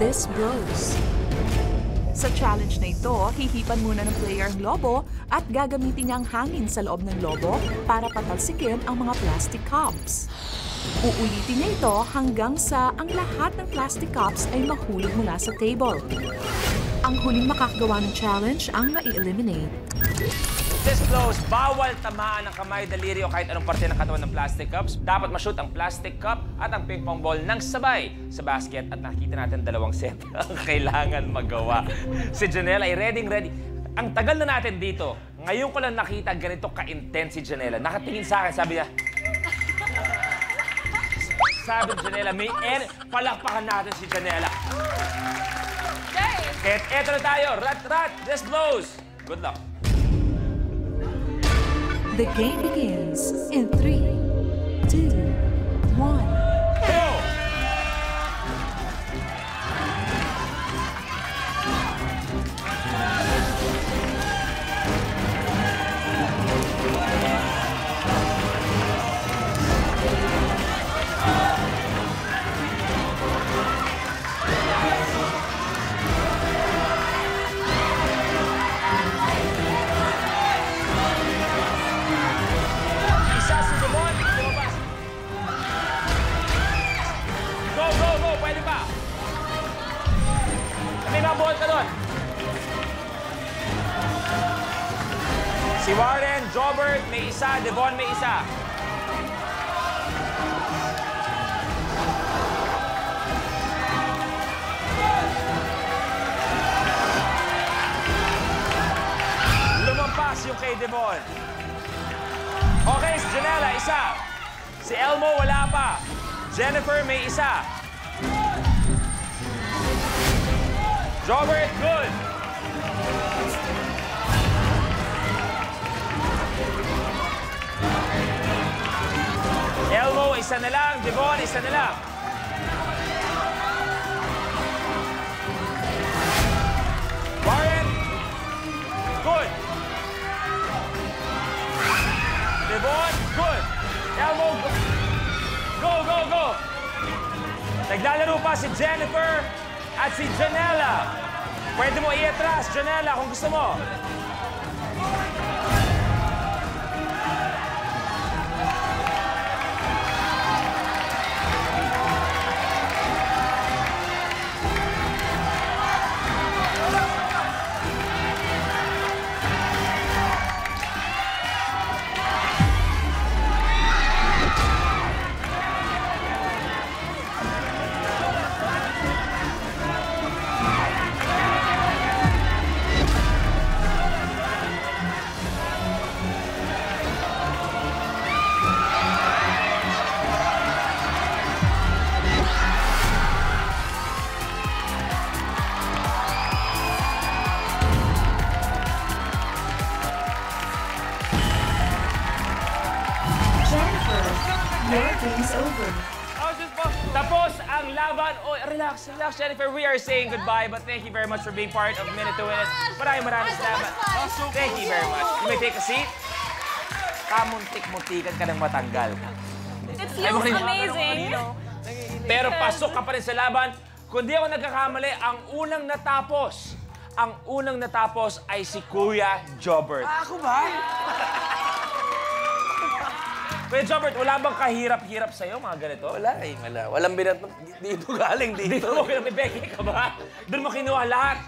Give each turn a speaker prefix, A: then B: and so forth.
A: This Bros. Sa challenge na ito, hihipan muna ng player ang lobo at gagamitin niya ang hangin sa loob ng lobo para patalsikin ang mga plastic cups. Uulitin niya ito hanggang sa ang lahat ng plastic cups ay mahulog mula sa table. Ang huling makakagawa ng challenge ang ma-eliminate.
B: This close, bawal tamaan ng kamay, daliri o kahit anong parte ng katawan ng plastic cups. Dapat ma-shoot ang plastic cup at ang ping pong ball ng sabay sa basket at nakita natin dalawang set ang kailangan magawa. Si Janela ay ready. Ang tagal na natin dito. Ngayon ko lang nakita ganito ka-intense si Janela. Nakatingin sa akin, sabi niya, sabi ni Janela, palakpakan natin si Janela. Eto na tayo, rat, this blows. Good luck.
A: The game begins in 3, 2, 1.
B: Go! Pwede pa. May maball ka doon. Si Warren, Jobert, may isa. Devon, may isa. Lumampas yung kay Devon. Okay, si Janela, isa. Si Elmo, wala pa. Jennifer, may isa. Robert, good. Elmo, isa na lang. Devon, isa na lang. Warren, good. Devon, good. Elmo, go. Naglalaro pa si Jennifer at si Janela. Pwede mo i-atras, Janela, kung gusto mo.
A: Your game's over.
B: Tapos ang laban. Oh, relax, Jennifer. We are saying goodbye, but thank you very much for being part of Minute to Win It. Maraming salamat. Thank you very much. You may take a seat. Kamuntik-muntikan ka ng matanggal.
C: It feels amazing.
B: Pero pasok ka pa rin sa laban. Kung di ako nagkakamali, ang unang natapos ay si Kuya Jobert.
D: Ako ba?
B: Kuya Jobert, wala bang kahirap-hirap sa'yo, mga ganito?
D: Wala. Walang binat. Dito galing dito.
B: Dito mo, may Becky ka ba? Doon mo kinuha lahat.